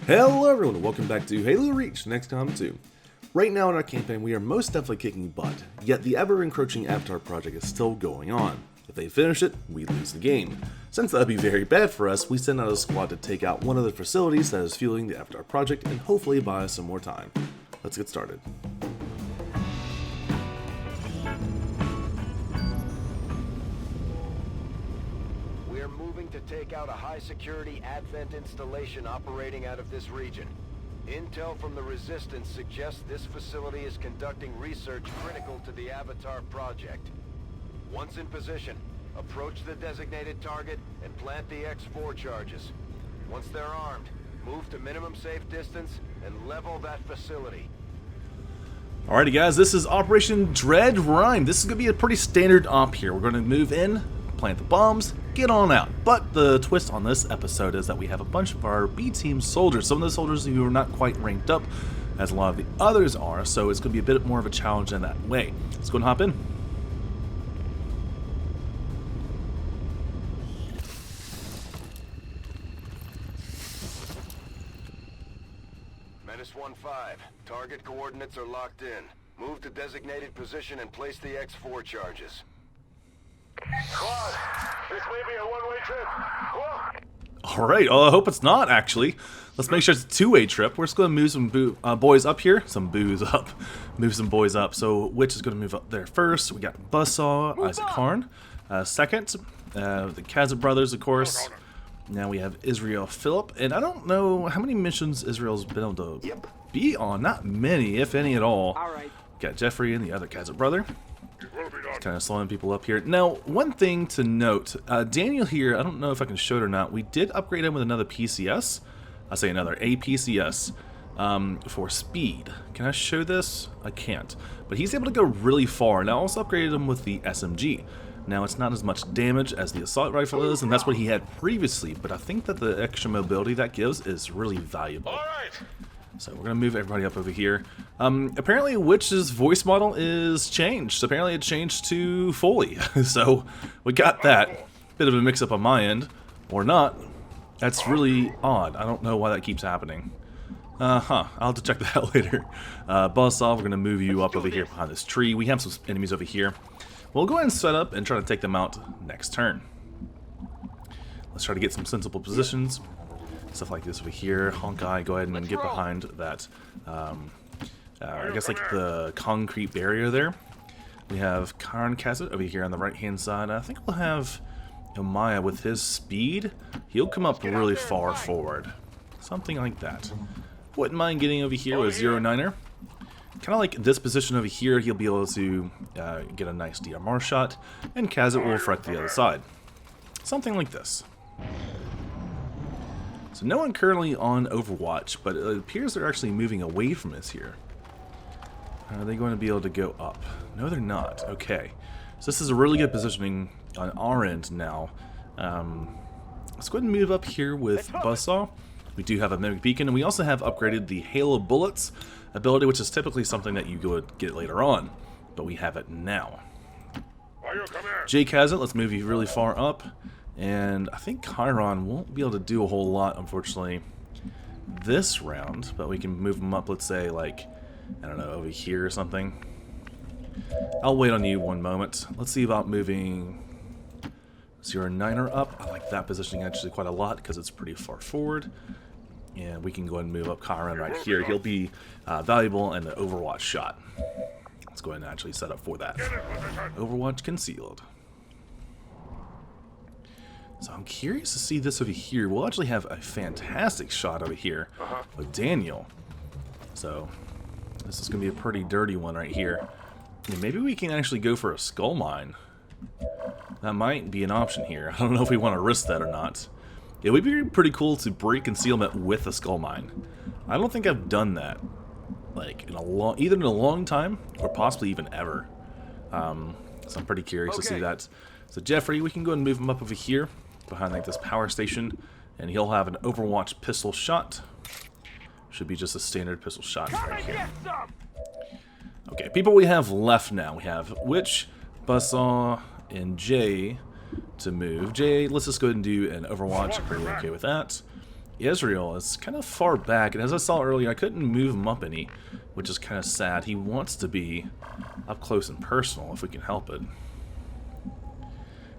Hello everyone, and welcome back to Halo Reach, XCOM 2. Right now in our campaign, we are most definitely kicking butt, yet the ever-encroaching Avatar project is still going on. If they finish it, we lose the game. Since that would be very bad for us, we send out a squad to take out one of the facilities that is fueling the Avatar project and hopefully buy us some more time. Let's get started. To take out a high-security Advent installation operating out of this region. Intel from the Resistance suggests this facility is conducting research critical to the Avatar project. Once in position, approach the designated target and plant the X4 charges. Once they're armed, move to minimum safe distance and level that facility. Alrighty guys, this is Operation Dread Rhyme. This is going to be a pretty standard op here. We're going to move in, plant the bombs, get on out. But the twist on this episode is that we have a bunch of our B-team soldiers. Some of the soldiers who are not quite ranked up, as a lot of the others are, so it's going to be a bit more of a challenge in that way. Let's go and hop in. Menace 1-5, target coordinates are locked in. Move to designated position and place the X4 charges. Squad, this may be a one-way trip. Whoa. Alright, I hope it's not, actually. Let's make sure it's a two-way trip. We're just going to move some boys up here. Some booze up. Move some boys up. So, which is going to move up there first? We got Buzzsaw, Isaac Karn. Second, the Kazakh brothers, of course. Now we have Israel Philip. And I don't know how many missions Israel's been able to be on. Not many, if any at all. Alright. Got Jeffrey and the other Kazakh brother. Kind of slowing people up here. Now, one thing to note, Daniel here, I don't know if I can show it or not, we did upgrade him with another PCS. I say another, a PCS for speed. Can I show this? I can't. But he's able to go really far. Now, I also upgraded him with the SMG. Now, it's not as much damage as the assault rifle is, and that's what he had previously, but I think that the extra mobility that gives is really valuable. All right. So we're going to move everybody up over here. Apparently Witch's voice model is changed. Apparently it changed to Foley. So we got that. Bit of a mix-up on my end. Or not. That's really odd. I don't know why that keeps happening. I'll have to check that out later. Buzzsaw, we're going to move you up over here behind this tree. We have some enemies over here. We'll go ahead and set up and try to take them out next turn. Let's try to get some sensible positions. Stuff like this over here. Honkai, go ahead and get behind that, I guess like the concrete barrier there. We have Karn Kazakh over here on the right hand side. I think we'll have Maya with his speed. He'll come up really far forward. Something like that. Wouldn't mind getting over here with 09er. Kind of like this position over here, he'll be able to get a nice DMR shot, and Kazakh will front the other side. Something like this. So no one currently on Overwatch, but it appears they're actually moving away from us here. Are they going to be able to go up? No, they're not. Okay. So this is a really good positioning on our end now. Let's go ahead and move up here with Buzzsaw. We do have a Mimic Beacon, and we also have upgraded the Halo Bullets ability, which is typically something that you would get later on, but we have it now. J Kazakh, let's move you really far up. And I think Chiron won't be able to do a whole lot, unfortunately, this round. But we can move him up, let's say, like, I don't know, over here or something. I'll wait on you one moment. Let's see about moving 09er up. I like that positioning actually quite a lot because it's pretty far forward. And we can go ahead and move up Chiron right here. He'll be valuable in the Overwatch shot. Let's go ahead and actually set up for that. Overwatch concealed. So I'm curious to see this over here. We'll actually have a fantastic shot over here with Daniel. So this is going to be a pretty dirty one right here. And maybe we can actually go for a skull mine. That might be an option here. I don't know if we want to risk that or not. It would be pretty cool to break concealment with a skull mine. I don't think I've done that, like either in a long time or possibly even ever. So I'm pretty curious to see that. So Jeffrey, we can go and move him up over here behind like this power station, and he'll have an Overwatch pistol shot. Should be just a standard pistol shot right here. Okay, people we have left now. We have Witch, Buzzsaw, and Jay to move. Jay, let's just go ahead and do an Overwatch. I'm pretty okay with that. Israel is kind of far back, and as I saw earlier, I couldn't move him up any, which is kind of sad. He wants to be up close and personal if we can help it.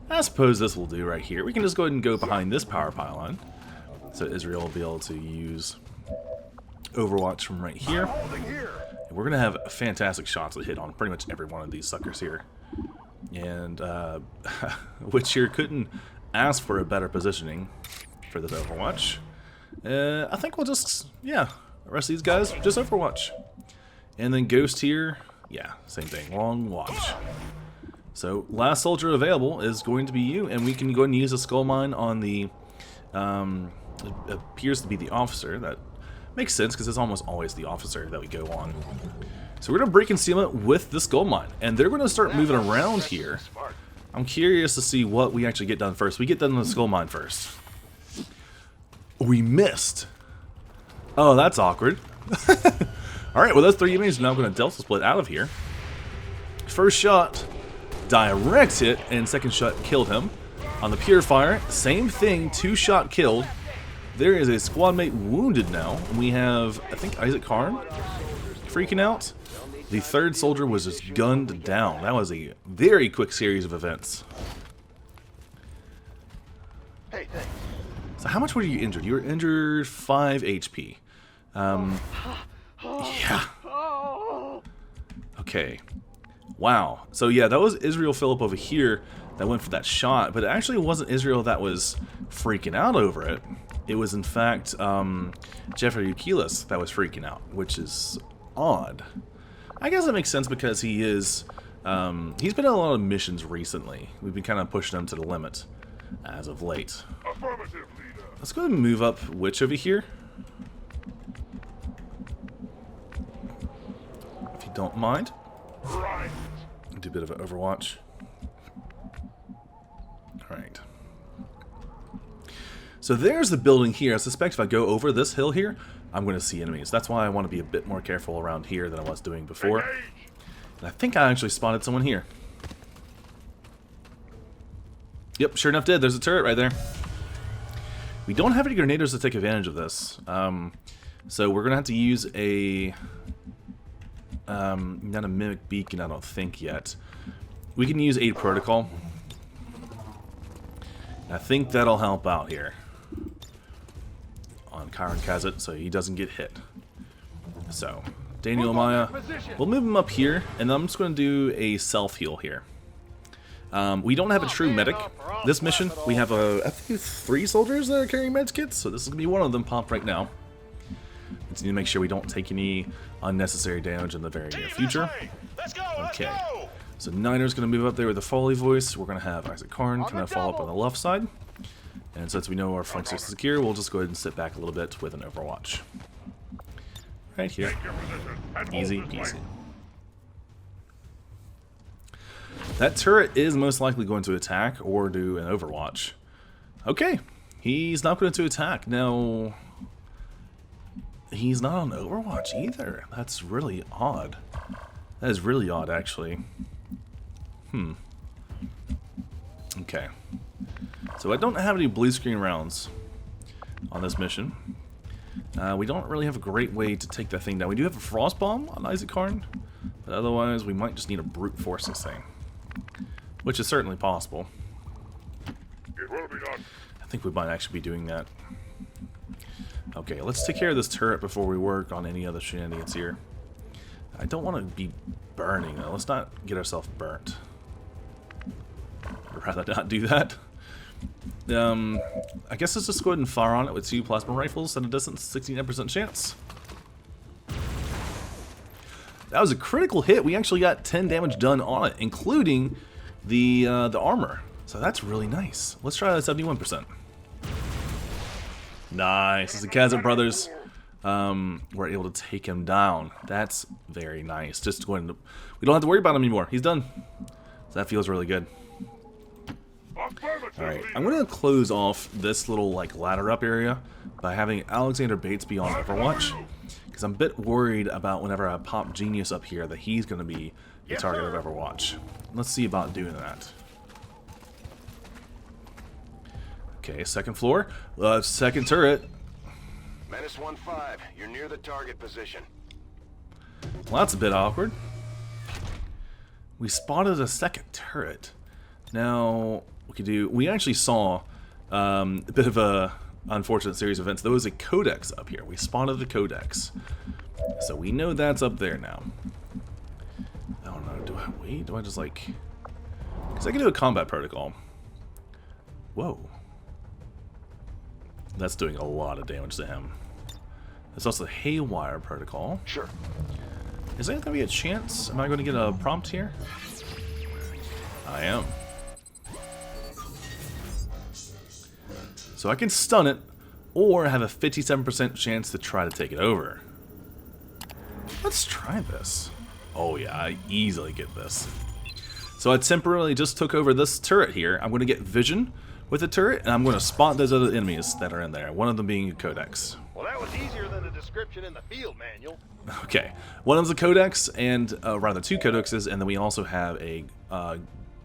I suppose this will do right here. We can just go ahead and go behind this power pylon, so Israel will be able to use Overwatch from right here. And we're going to have fantastic shots to hit on pretty much every one of these suckers here. And which here couldn't ask for a better positioning for this Overwatch. I think we'll just, yeah, the rest of these guys, just Overwatch. And then Ghost here, yeah, same thing, long watch. So, last soldier available is going to be you, and we can go ahead and use a skull mine on the, it appears to be the officer. That makes sense, because it's almost always the officer that we go on. So we're going to break concealment with the skull mine, and they're going to start moving around here. I'm curious to see what we actually get done first. We get done with the skull mine first. We missed. Oh, that's awkward. Alright, well those 3 enemies are now going to Delta Split out of here. First shot, direct hit, and second shot killed him. On the Purifier, same thing, 2-shot killed. There is a squad mate wounded now. We have, I think, Isaac Karn freaking out. The 3rd soldier was just gunned down. That was a very quick series of events. Hey, thanks. So how much were you injured? You were injured 5 HP. Yeah. Okay. Wow. So yeah, that was Israel Phillip over here that went for that shot, but it actually wasn't Israel that was freaking out over it. It was in fact Jeffrey Eukelis that was freaking out, which is odd. I guess that makes sense because he is, he's been on a lot of missions recently. We've been kind of pushing him to the limit as of late. Affirmative, leader. Let's go ahead and move up Witch over here. If you don't mind. Right. Do a bit of an Overwatch. Alright. So there's the building here. I suspect if I go over this hill here, I'm going to see enemies. That's why I want to be a bit more careful around here than I was doing before. And I think I actually spotted someone here. Yep, sure enough did. There's a turret right there. We don't have any grenaders to take advantage of this. So we're going to have to use a... not a mimic beacon, I don't think yet. We can use Aid Protocol. I think that'll help out here. On Kyron Kazet, so he doesn't get hit. So, Daniel Maya, we'll move him up here, and I'm just going to do a self-heal here. We don't have a true medic. This mission, we have I think 3 soldiers that are carrying med kits, so this is going to be one of them popped right now. We need to make sure we don't take any unnecessary damage in the very near future. Okay, so Niner's going to move up there with a Foley voice. We're going to have Isaac Karn kind of follow up on the left side. And since we know our flanks are secure, we'll just go ahead and sit back a little bit with an Overwatch. Right here. Easy peasy. That turret is most likely going to attack or do an Overwatch. Okay, he's not going to attack. Now, he's not on Overwatch either. That's really odd. That is really odd, actually. Okay. So I don't have any blue screen rounds on this mission. We don't really have a great way to take that thing down. We do have a Frost Bomb on Isaac Karn, but otherwise we might just need to brute force this thing. Which is certainly possible. It will be done. I think we might actually be doing that. Okay, let's take care of this turret before we work on any other shenanigans here. I don't want to be burning though. Let's not get ourselves burnt. I'd rather not do that. I guess let's just go ahead and fire on it with 2 plasma rifles at a distance, 69% chance. That was a critical hit. We actually got 10 damage done on it, including the armor. So that's really nice. Let's try that 71%. Nice. It's the Kazet brothers. We're able to take him down. That's very nice. Just going to, we don't have to worry about him anymore. He's done. So that feels really good. Alright, I'm going to close off this little ladder up area by having Alexander Bates be on Overwatch, because I'm a bit worried about whenever I pop Genius up here that he's going to be the target of Overwatch. Let's see about doing that. Okay, second floor, second turret. Menace 1-5, you're near the target position. Well, that's a bit awkward. We spotted a second turret. Now, we actually saw a bit of a unfortunate series of events. There was a codex up here. We spotted the codex. So we know that's up there now. I don't know, do I wait? Do I just like... Because I can do a combat protocol. Whoa. That's doing a lot of damage to him. There's also the haywire protocol. Sure. Is there going to be a chance? Am I going to get a prompt here? I am. So I can stun it, or have a 57% chance to try to take it over. Let's try this. Oh yeah, I easily get this. So I temporarily just took over this turret here. I'm going to get vision with the turret, and I'm going to spot those other enemies that are in there. One of them being a codex. Well, that was easier than the description in the field manual. Okay, one of them's a codex, and rather two codexes, and then we also have a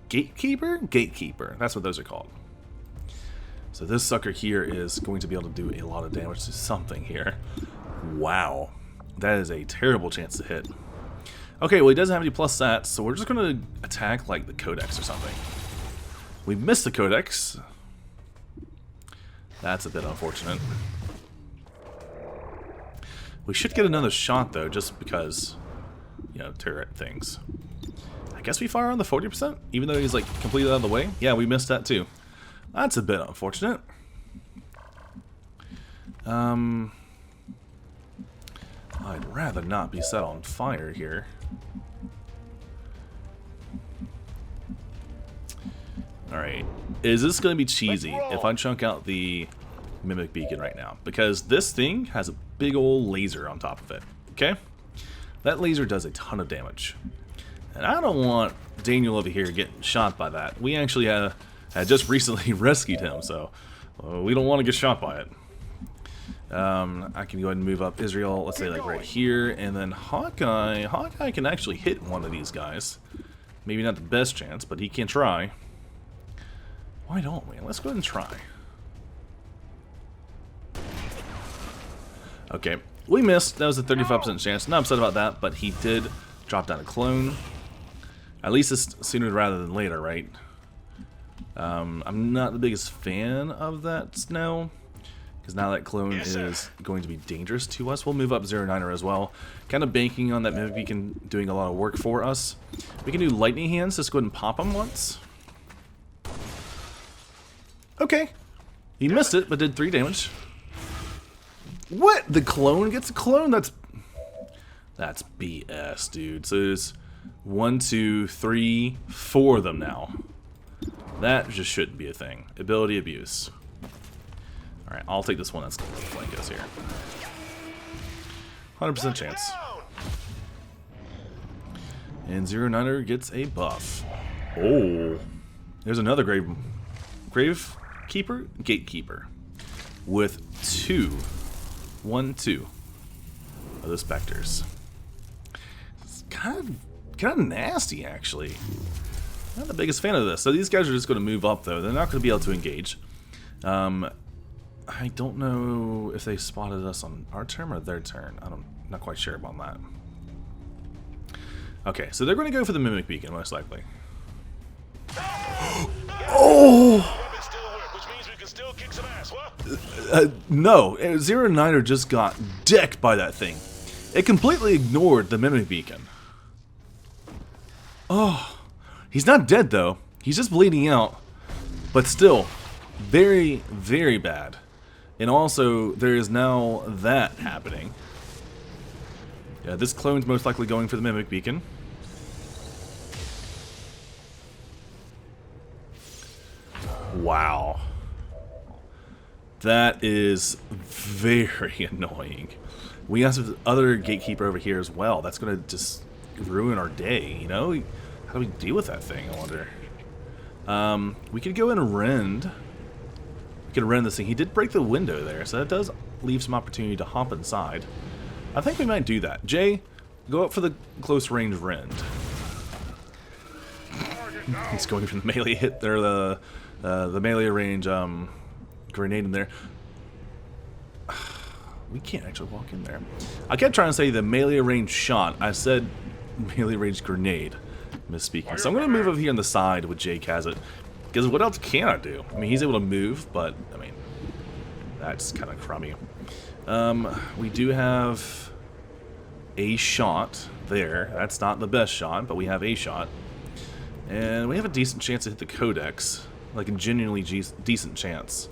gatekeeper? Gatekeeper, that's what those are called. So this sucker here is going to be able to do a lot of damage to something here. Wow, that is a terrible chance to hit. Okay, well he doesn't have any plus stats, so we're just going to attack like the codex or something. We missed the codex. That's a bit unfortunate. We should get another shot though, just because, you know, turret things. I guess we fire on the 40%, even though he's like completely out of the way. Yeah, we missed that too. That's a bit unfortunate. I'd rather not be set on fire here. Alright, is this going to be cheesy if I chunk out the Mimic Beacon right now? Because this thing has a big old laser on top of it, okay? That laser does a ton of damage. And I don't want Daniel over here getting shot by that. We actually had just recently rescued him, so we don't want to get shot by it. I can go ahead and move up Israel, let's say like right here, and then Hawkeye can actually hit one of these guys. Maybe not the best chance, but he can try. Why don't we? Let's go ahead and try. Okay, we missed. That was a 35% chance. Not upset about that, but he did drop down a clone. At least it's sooner rather than later, right? I'm not the biggest fan of that now, because now that clone is going to be dangerous to us. We'll move up 09er as well, kind of banking on that Mimic Beacon doing a lot of work for us. We can do lightning hands. Let's go ahead and pop him once. Okay, he missed it, but did 3 damage. What? The clone gets a clone? That's BS, dude. So there's 1, 2, 3, 4 of them now. That just shouldn't be a thing. Ability abuse. Alright, I'll take this one that's going to flank us here. 100% chance. And 09er gets a buff. Oh. There's another Gravekeeper? Gatekeeper. With 1, 2 of the Spectres. It's kind of nasty, actually. Not the biggest fan of this. So these guys are just going to move up, though. They're not going to be able to engage. I don't know if they spotted us on our turn or their turn. Not quite sure about that. Okay, so they're going to go for the Mimic Beacon, most likely. Oh! No, 09er just got decked by that thing. It completely ignored the Mimic Beacon. Oh, he's not dead though. He's just bleeding out, but still, very, very bad. And also, there is now that happening. Yeah, this clone's most likely going for the Mimic Beacon. Wow. That is very annoying. We have the other Gatekeeper over here as well. That's going to just ruin our day, you know? How do we deal with that thing, I wonder? We could go and rend. We could rend this thing. He did break the window there, so that does leave some opportunity to hop inside. I think we might do that. Jay, go up for the close range rend. He's going for the melee hit there, the melee range grenade in there. We can't actually walk in there. I kept trying to say the melee range shot. I said melee range grenade. Misspeaking. So I'm going to move over here on the side with Jake has it. Because what else can I do? I mean, he's able to move, but, I mean, that's kind of crummy. We do have a shot there. That's not the best shot, but we have a shot. And we have a decent chance to hit the codex. Like a genuinely decent chance.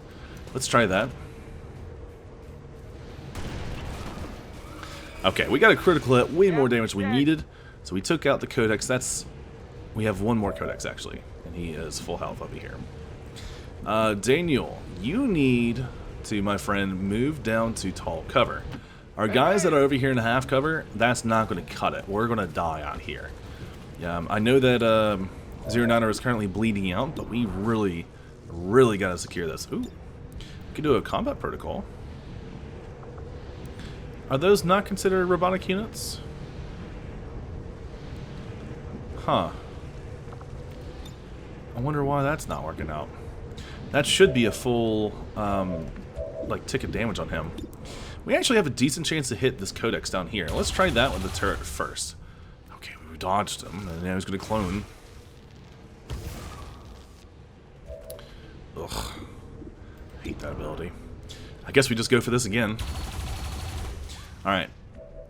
Let's try that. Okay, we got a critical hit, way more damage than we needed. So we took out the codex. We have one more codex, actually. And he is full health over here. Daniel, you need to, my friend, move down to tall cover. Our guys that are over here in half cover, that's not going to cut it. We're going to die out here. I know that GIngernator is currently bleeding out, but we really got to secure this. Ooh, we can do a combat protocol. Are those not considered robotic units? Huh. I wonder why that's not working out. That should be a full, like, tick of damage on him. We actually have a decent chance to hit this codex down here. Let's try that with the turret first. Okay, we dodged him, and now he's going to clone. Ugh. I hate that ability. I guess we just go for this again. Alright.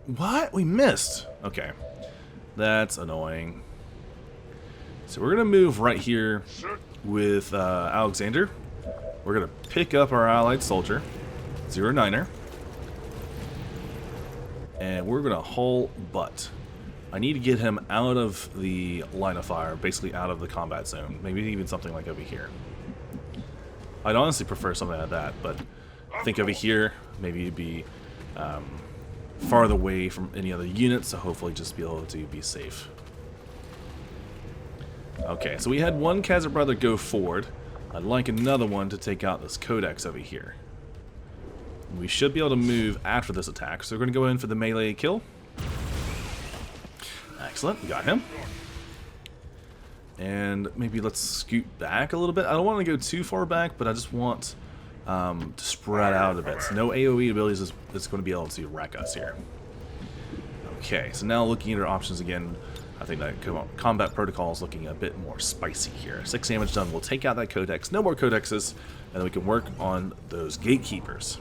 What? We missed. Okay. That's annoying. So we're going to move right here with Alexander. We're going to pick up our allied soldier, GIngernator. And we're going to haul butt. I need to get him out of the line of fire, basically out of the combat zone. Maybe even something like over here. I'd honestly prefer something like that, but I think over here, maybe it'd be farther away from any other units, so hopefully just be able to be safe. Okay, so we had one Kaiser brother go forward. I'd like another one to take out this codex over here. We should be able to move after this attack, so we're going to go in for the melee kill. Excellent, we got him. And maybe let's scoot back a little bit. I don't want to go too far back, but I just want to spread out a bit. So no AoE abilities is going to be able to wreck us here. Okay, so now looking at our options again, I think that combat protocol is looking a bit more spicy here. 6 damage done. We'll take out that codex. No more codexes, and then we can work on those gatekeepers.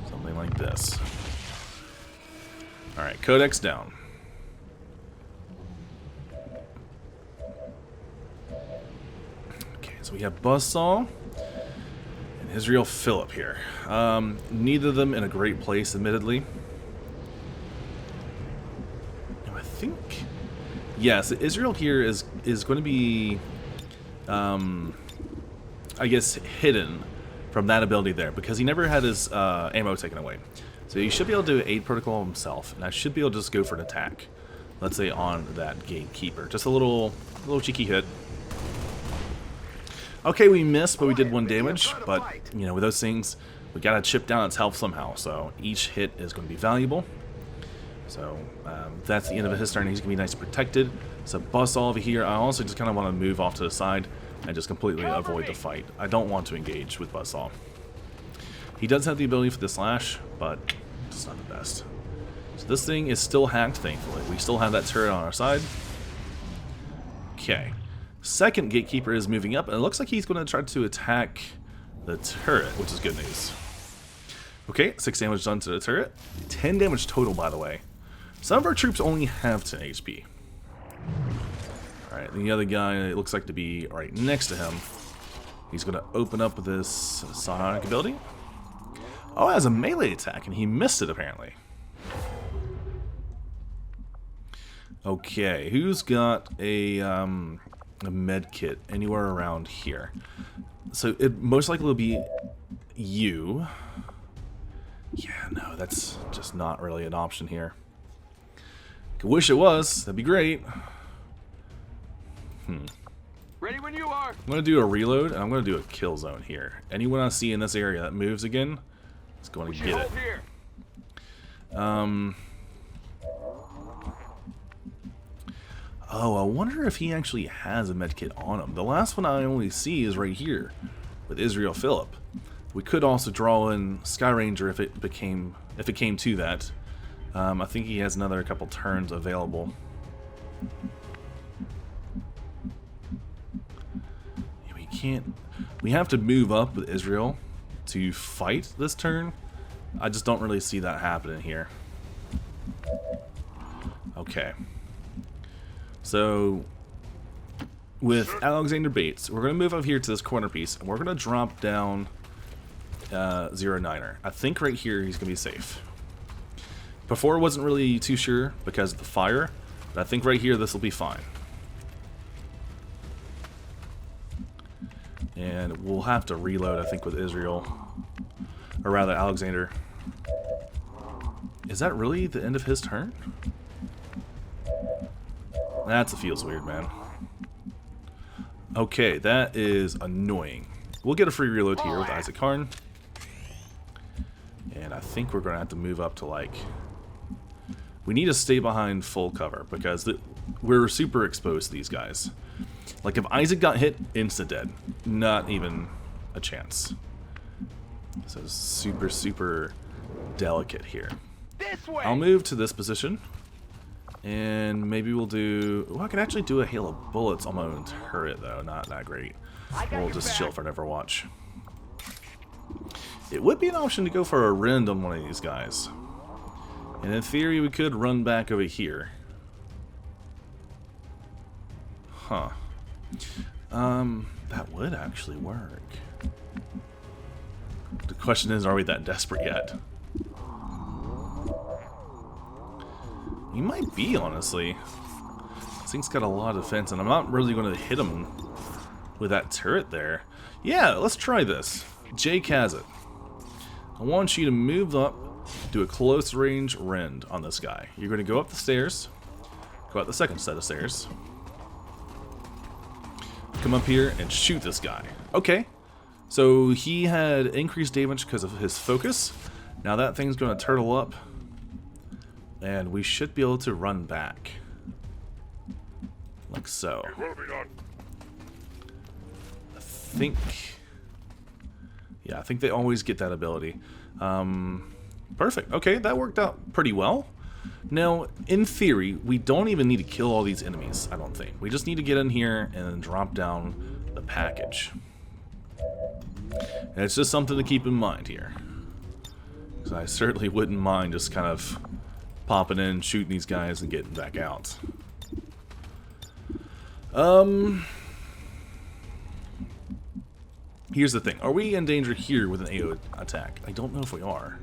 Something like this. Alright, codex down. Okay, so we have Buzzsaw and Israel Phillip here. Neither of them in a great place, admittedly. I think, yes, Israel here is going to be, I guess, hidden from that ability there, because he never had his ammo taken away. So he should be able to do an aid protocol himself, and I should be able to just go for an attack. Let's say on that gatekeeper. Just a little cheeky hit. Okay, we missed, but we did 1 damage. But, you know, with those things, we gotta chip down its health somehow. So each hit is going to be valuable. So that's the end of his turn. He's going to be nice and protected. So Buzzsaw over here. I also just kind of want to move off to the side and just completely avoid the fight. I don't want to engage with Buzzsaw. He does have the ability for the slash, but it's not the best. So this thing is still hacked, thankfully. We still have that turret on our side. Okay. Second gatekeeper is moving up, and it looks like he's going to try to attack the turret, which is good news. Okay, 6 damage done to the turret. 10 damage total, by the way. Some of our troops only have 10 HP. Alright, the other guy, it looks like to be right next to him. He's going to open up with this psionic ability. Oh, it has a melee attack, and he missed it, apparently. Okay, who's got a med kit anywhere around here? So it most likely will be you. Yeah, no, that's just not really an option here. I wish it was. That'd be great. Ready when you are. I'm going to do a reload, and I'm going to do a kill zone here. Anyone I see in this area that moves again is going to get it. Oh, I wonder if he actually has a medkit on him. The last one I only see is right here with Israel Phillip. We could also draw in Sky Ranger if it came to that. I think he has another couple turns available. Yeah, we can't. We have to move up with Israel to fight this turn. I just don't really see that happening here. Okay. So with Alexander Bates, we're going to move up here to this corner piece, and we're going to drop down 09er. I think right here he's going to be safe. Before I wasn't really too sure because of the fire, but I think right here this will be fine. And we'll have to reload, I think, with Israel. Or rather, Alexander. Is that really the end of his turn? That feels weird, man. Okay, that is annoying. We'll get a free reload here with Isaac Karn. And I think we're going to have to move up to, like... We need to stay behind full cover, because we're super exposed to these guys. Like, if Isaac got hit, insta-dead. Not even a chance. So super, super delicate here. This way. I'll move to this position. And maybe we'll do... Well, I can actually do a hail of bullets on my own turret, though. Not that great. We'll just chill for Neverwatch. It would be an option to go for a rend on one of these guys. And in theory, we could run back over here. Huh. That would actually work. The question is, are we that desperate yet? You might be, honestly. This thing's got a lot of defense, and I'm not really going to hit him with that turret there. Yeah, let's try this. Jake has it. I want you to move up, do a close range rend on this guy. You're going to go up the stairs, go up the second set of stairs, come up here and shoot this guy. Okay, so he had increased damage because of his focus. Now that thing's going to turtle up, and we should be able to run back. Like so. I think... Yeah, I think they always get that ability. Perfect. Okay, that worked out pretty well. Now, in theory, we don't even need to kill all these enemies, I don't think. We just need to get in here and then drop down the package. And it's just something to keep in mind here. So I certainly wouldn't mind just kind of popping in, shooting these guys, and getting back out. Here's the thing. Are we in danger here with an AO attack? I don't know if we are.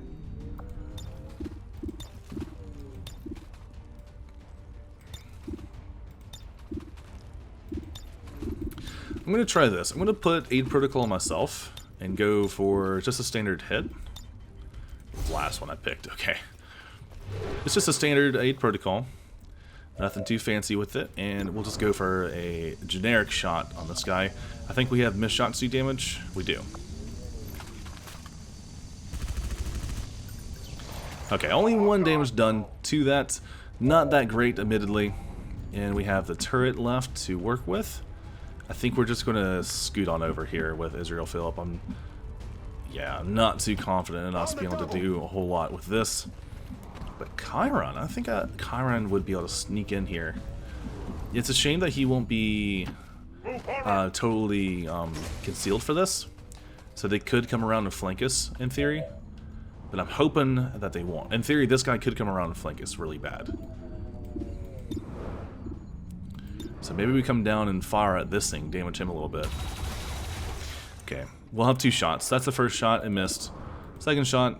I'm going to try this. I'm going to put Aid Protocol on myself and go for just a standard hit. The last one I picked, okay. It's just a standard Aid Protocol. Nothing too fancy with it, and we'll just go for a generic shot on this guy. I think we have missed shots do damage. We do. Okay, only one damage done to that. Not that great, admittedly. And we have the turret left to work with. I think we're just going to scoot on over here with Israel Phillip. I'm not too confident in us being able to do a whole lot with this. But Chiron, I think Chiron would be able to sneak in here. It's a shame that he won't be totally concealed for this. So they could come around and flank us, in theory. But I'm hoping that they won't. In theory, this guy could come around and flank us really bad. So maybe we come down and fire at this thing, damage him a little bit. Okay, we'll have two shots. That's the first shot, it missed. Second shot.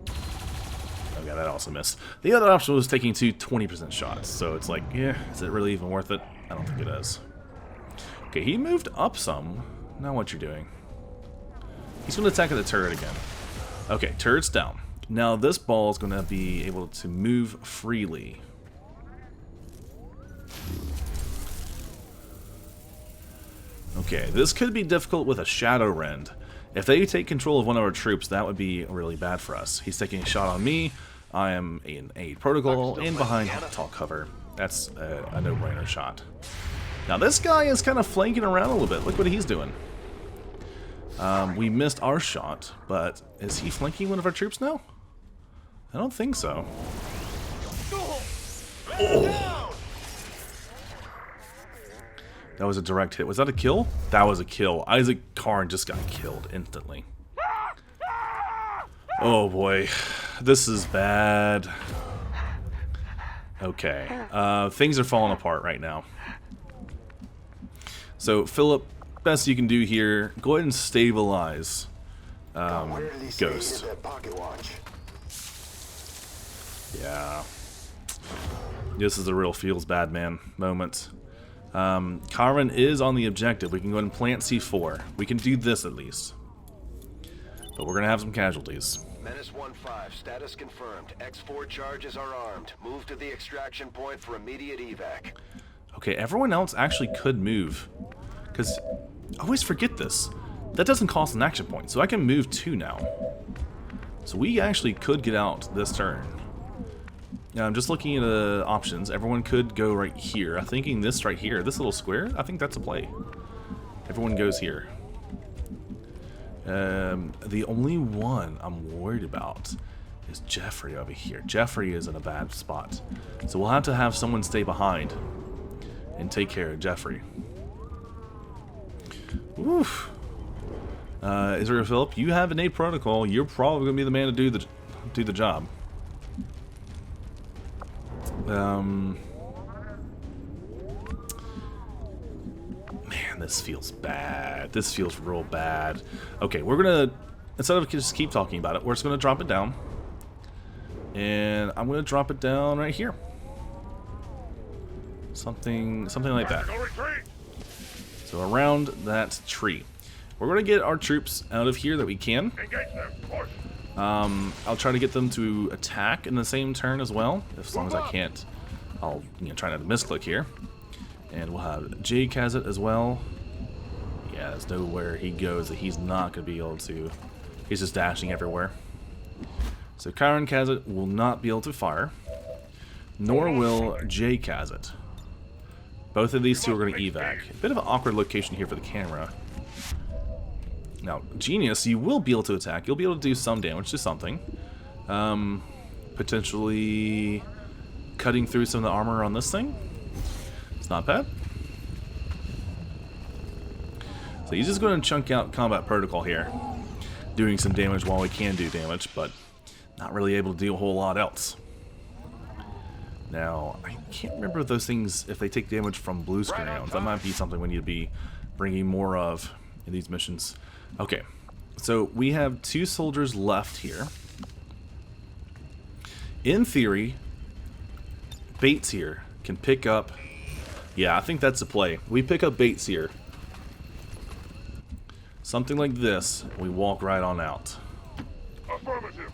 Oh yeah, that also missed. The other option was taking two 20% shots. So it's like, yeah, is it really even worth it? I don't think it is. Okay, he moved up some. Now what you're doing. He's going to attack at the turret again. Okay, turret's down. Now this ball is going to be able to move freely. Okay, this could be difficult with a Shadow Rend. If they take control of one of our troops, that would be really bad for us. He's taking a shot on me. I am in Aid Protocol and behind tall cover. That's a no-brainer shot. Now this guy is kind of flanking around a little bit. Look what he's doing. We missed our shot, but is he flanking one of our troops now? I don't think so. Oh. That was a direct hit. Was that a kill? That was a kill. Isaac Karn just got killed instantly. Oh boy. This is bad. Okay. Things are falling apart right now. So, Philip, best you can do here, go ahead and stabilize Ghost. Yeah. This is a real feels bad man moment. Carmen is on the objective. We can go ahead and plant C4. We can do this at least. But we're going to have some casualties. Menace 1-5, status confirmed. X4 charges are armed. Move to the extraction point for immediate evac. Okay, everyone else actually could move. Because I always forget this. That doesn't cost an action point, so I can move 2 now. So we actually could get out this turn. Now I'm just looking at options. Everyone could go right here. I'm thinking this right here, this little square, I think that's a play. Everyone goes here. The only one I'm worried about is Jeffrey over here. Jeffrey is in a bad spot. So we'll have to have someone stay behind and take care of Jeffrey. Oof. Israel Philip, you have an A protocol. You're probably going to be the man to do the job. Man, this feels bad. This feels real bad. Okay, we're gonna, instead of just keep talking about it, we're just gonna drop it down. And I'm gonna drop it down right here. Something like that. So around that tree. We're gonna get our troops out of here that we can. I'll try to get them to attack in the same turn as well. As long as I can't, I'll try not to misclick here. And we'll have Jay Kazet as well. Yeah, there's nowhere he goes that he's not going to be able to. He's just dashing everywhere. So Kyron Kazet will not be able to fire. Nor will Jay Kazet. Both of these two are going to evac. A bit of an awkward location here for the camera. Now, Genius, you will be able to attack. You'll be able to do some damage to something. Potentially cutting through some of the armor on this thing. It's not bad. So he's just going to chunk out combat protocol here. Doing some damage while we can do damage, but not really able to do a whole lot else. Now, I can't remember those things, if they take damage from blue screen rounds. That might be something we need to be bringing more of in these missions. Okay, so we have 2 soldiers left here. In theory, Bates here can pick up... Yeah, I think that's the play. We pick up Bates here. Something like this, we walk right on out. Affirmative, leader.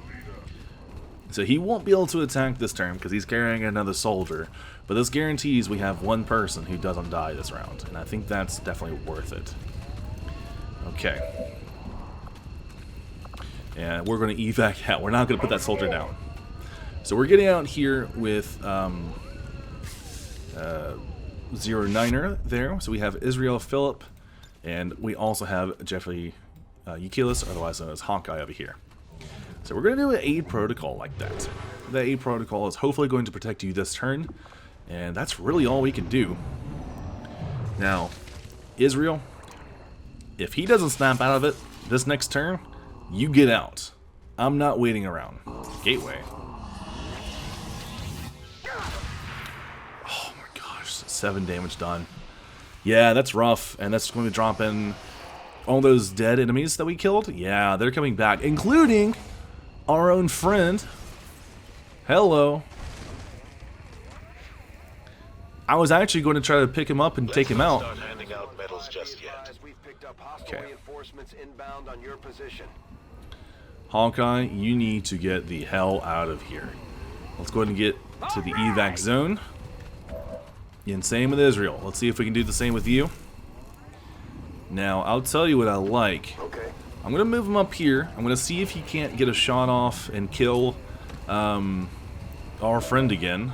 So he won't be able to attack this turn because he's carrying another soldier. But this guarantees we have 1 person who doesn't die this round. And I think that's definitely worth it. Okay. And we're going to evac out. We're not going to put that soldier down. So we're getting out here with 09er there. So we have Israel Philip. And we also have Jeffrey Yukilis, otherwise known as Hawkeye, over here. So we're going to do an aid protocol like that. The aid protocol is hopefully going to protect you this turn. And that's really all we can do. Now, Israel... If he doesn't snap out of it this next turn, you get out. I'm not waiting around. Gateway. Oh my gosh, 7 damage done. Yeah, that's rough, and that's going to drop in all those dead enemies that we killed. Yeah, they're coming back, including our own friend. Hello. I was actually going to try to pick him up and take him out. Okay. Reinforcements inbound on your position. Hawkeye, you need to get the hell out of here. Let's go ahead and get to the evac zone. And same with Israel. Let's see if we can do the same with you. Now, I'll tell you what I like. Okay. I'm going to move him up here. I'm going to see if he can't get a shot off and kill our friend again.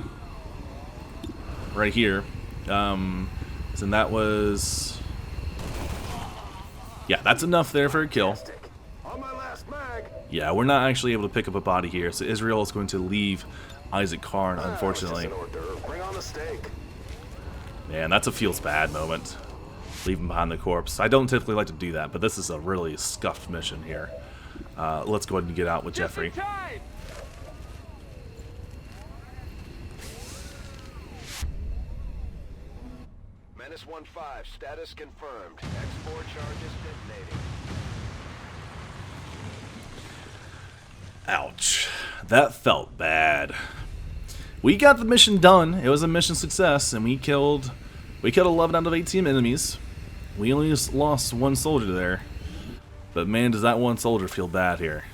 Right here. And that was... Yeah, that's enough there for a kill. On my last mag. Yeah, we're not actually able to pick up a body here, so Israel is going to leave Isaac Karn, unfortunately. Bring on the steak. Man, that's a feels bad moment. Leaving behind the corpse. I don't typically like to do that, but this is a really scuffed mission here. Let's go ahead and get out with Jeffrey. Menace 1-5, status confirmed. X4 charges detonating. Ouch. That felt bad. We got the mission done. It was a mission success, and we killed 11 out of 18 enemies. We only just lost one soldier there. But man, does that one soldier feel bad here.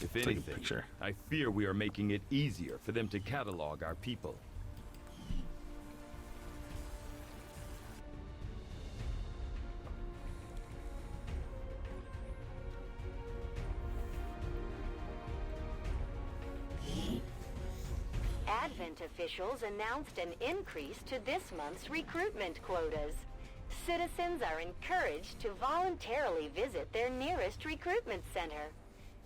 If Take a anything, picture. I fear we are making it easier for them to catalog our people. Advent officials announced an increase to this month's recruitment quotas. Citizens are encouraged to voluntarily visit their nearest recruitment center.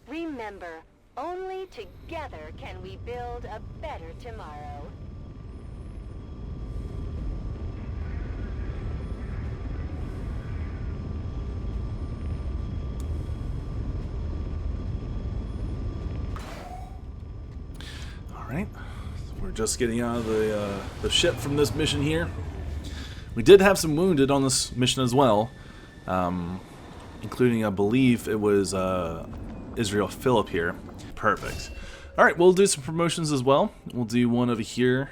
Remember, only together can we build a better tomorrow. Alright. We're just getting out of the ship from this mission here. We did have some wounded on this mission as well, including, I believe, it was Israel Philip here. Perfect. Alright, we'll do some promotions as well. We'll do one over here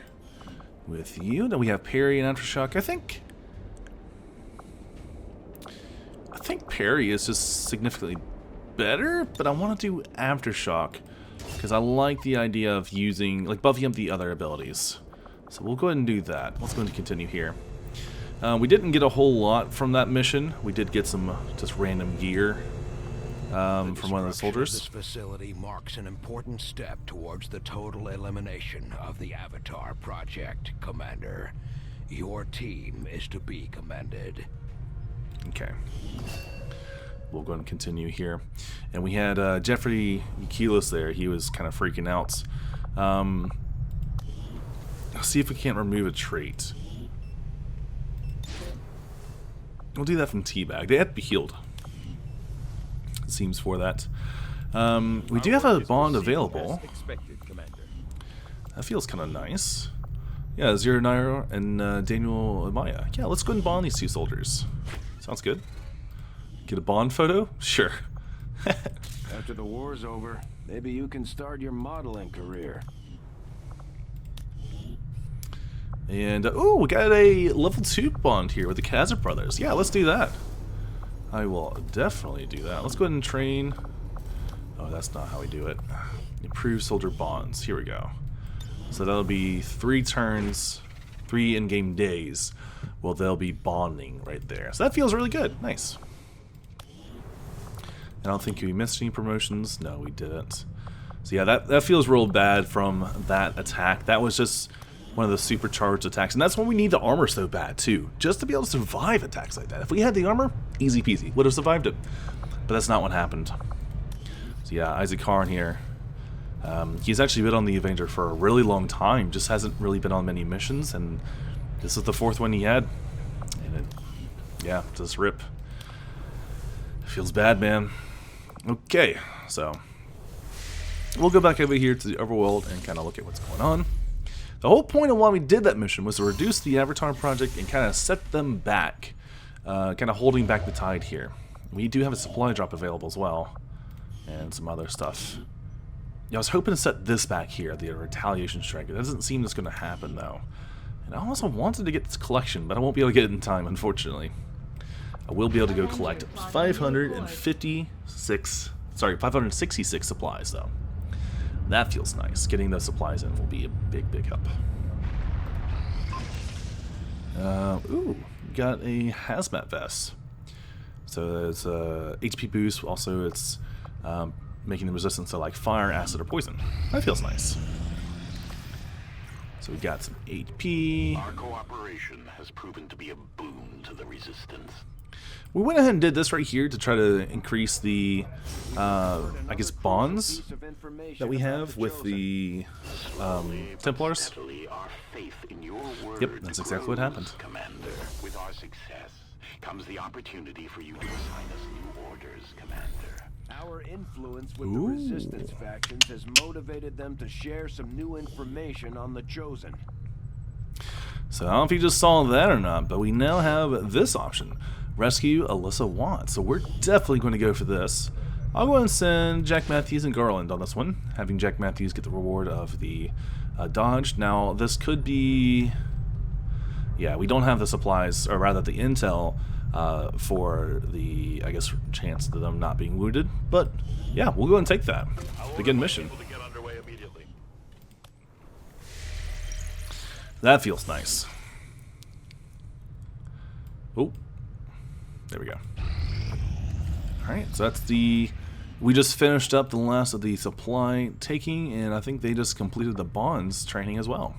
with you. Then we have Perry and Aftershock. I think Perry is just significantly better, but I want to do Aftershock because I like the idea of using, like, buffing up the other abilities. So we'll go ahead and do that. Let's go ahead and continue here. We didn't get a whole lot from that mission. We did get some just random gear from one of the soldiers. This facility marks an important step towards the total elimination of the Avatar Project, Commander. Your team is to be commended. Okay. We'll go ahead and continue here. And we had Jeffrey Keyless there. He was kind of freaking out. Let's see if we can't remove a trait. We'll do that from Teabag. They have to be healed, it seems, for that. We do have a bond available. That feels kind of nice. Yeah, GIngernator and Daniel Amaya. Yeah, let's go ahead and bond these two soldiers. Sounds good. Get a bond photo? Sure. After the war's over, maybe you can start your modeling career. And, oh, we got a level 2 bond here with the Kazar brothers. Yeah, let's do that. I will definitely do that. Let's go ahead and train. Oh, that's not how we do it. Improve soldier bonds. Here we go. So that'll be 3 turns, 3 in-game days. Well, they'll be bonding right there. So that feels really good. Nice. I don't think we missed any promotions. No, we didn't. So yeah, that feels real bad from that attack. That was just one of the supercharged attacks, and that's when we need the armor so bad too, just to be able to survive attacks like that. If we had the armor, easy peasy, would have survived it, but that's not what happened. So yeah, Isaac Karn here, he's actually been on the Avenger for a really long time, just hasn't really been on many missions, and this is the 4th one he had, and it, yeah, just rip. Feels bad, man. Okay, so we'll go back over here to the overworld and kind of look at what's going on. The whole point of why we did that mission was to reduce the Avatar Project and kind of set them back, kind of holding back the tide here. We do have a supply drop available as well, and some other stuff. Yeah, I was hoping to set this back here, the retaliation strike. It doesn't seem that's going to happen though. And I also wanted to get this collection, but I won't be able to get it in time, unfortunately. I will be able to go collect 566 supplies though. That feels nice. Getting those supplies in will be a big help. Ooh, we got a hazmat vest. So it's HP boost. Also, it's making them resistant to like fire, acid, or poison. That feels nice. So we got some HP. Our cooperation has proven to be a boon to the Resistance. We went ahead and did this right here to try to increase the, I guess, bonds that we have with the Templars. Steadily, our faith in your words Yep, that's exactly what grows, happened. Commander. With our success comes the opportunity for you to assign us new orders, Commander. Our influence with the Ooh. Resistance factions has motivated them to share some new information on the Chosen. So I don't know if you just saw that or not, but we now have this option. Rescue Alyssa Watt. So we're definitely going to go for this. I'll go and send Jack Matthews and Garland on this one, having Jack Matthews get the reward of the dodge. Now, this could be... Yeah, we don't have the supplies, or rather the intel, for the, I guess, chance of them not being wounded. But, yeah, we'll go and take that. Begin mission. Able to get underway immediately. That feels nice. Oh. There we go. Alright, so that's the... We just finished up the last of the supply taking, and I think they just completed the bonds training as well.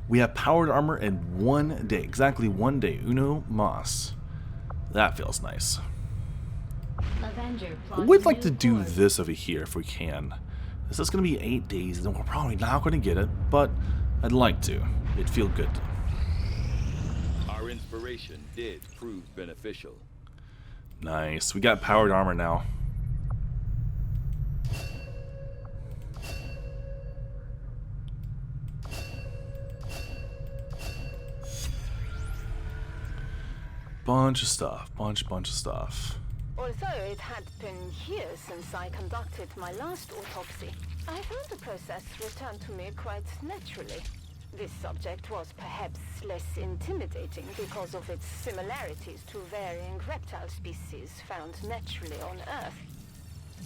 We have powered armor in 1 day. Exactly 1 day. Uno mas. That feels nice. We'd like to do this over here if we can. This is going to be 8 days, and we're probably not going to get it, but I'd like to. It'd feel good. Our inspiration did prove beneficial. Nice. We got powered armor now. Bunch of stuff. Bunch of stuff. Although it had been years since I conducted my last autopsy, I found the process returned to me quite naturally. This subject was perhaps less intimidating because of its similarities to varying reptile species found naturally on Earth.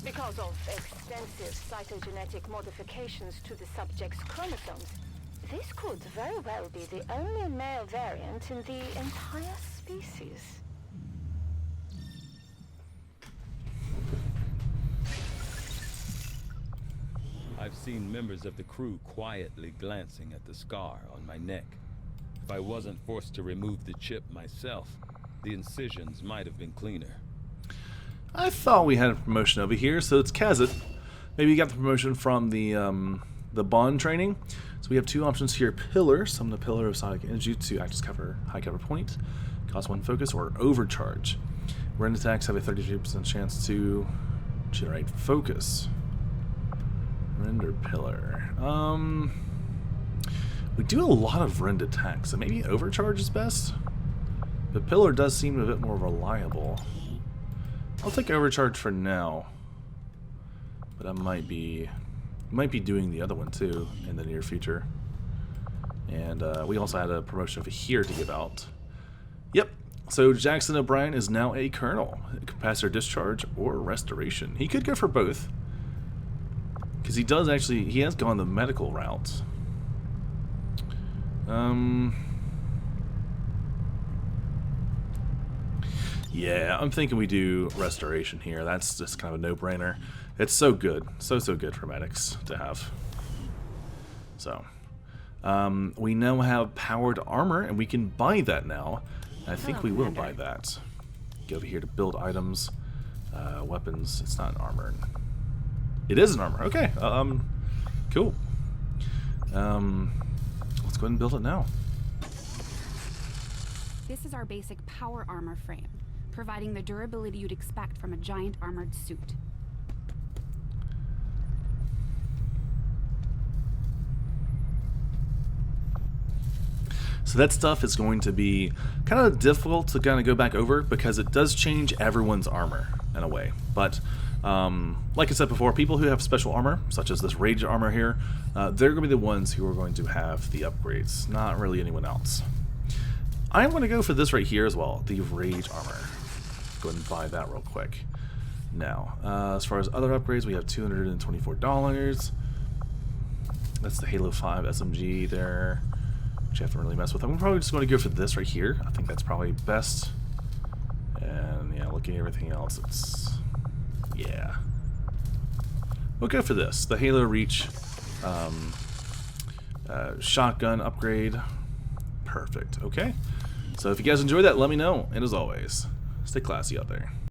Because of extensive cytogenetic modifications to the subject's chromosomes, this could very well be the only male variant in the entire species. I've seen members of the crew quietly glancing at the scar on my neck. If I wasn't forced to remove the chip myself, the incisions might have been cleaner. I thought we had a promotion over here, so it's Kazit. Maybe you got the promotion from the bond training. So we have two options here: Pillar, summon the Pillar of Sonic Energy to act as high cover point, cost 1 focus, or Overcharge. Rend attacks have a 32% chance to generate focus. Render Pillar. We do a lot of rend attacks, so maybe Overcharge is best. But Pillar does seem a bit more reliable. I'll take Overcharge for now, but I might be doing the other one too in the near future. And we also had a promotion over here to give out. Yep. So Jackson O'Brien is now a Colonel. Capacitor Discharge or Restoration. He could go for both, because he has gone the medical route. Yeah, I'm thinking we do Restoration here. That's just kind of a no-brainer. It's so good. So good for medics to have. So, we now have powered armor, and we can buy that now. I think we will buy that. Go over here to build items. Weapons. It's not an armor. It is an armor. Okay. Cool. Let's go ahead and build it now. This is our basic power armor frame, providing the durability you'd expect from a giant armored suit. So that stuff is going to be kind of difficult to kind of go back over, because it does change everyone's armor in a way. But like I said before, people who have special armor, such as this Rage armor here, they're going to be the ones who are going to have the upgrades, not really anyone else. I'm going to go for this right here as well, the Rage armor. Go ahead and buy that real quick. Now, as far as other upgrades, we have $224. That's the Halo 5 SMG there, which I haven't really messed with. I'm probably just going to go for this right here. I think that's probably best. And yeah, looking at everything else, it's... yeah. We'll go for this, the Halo Reach Shotgun upgrade. Perfect. Okay. So if you guys enjoyed that, let me know. And as always, stay classy out there.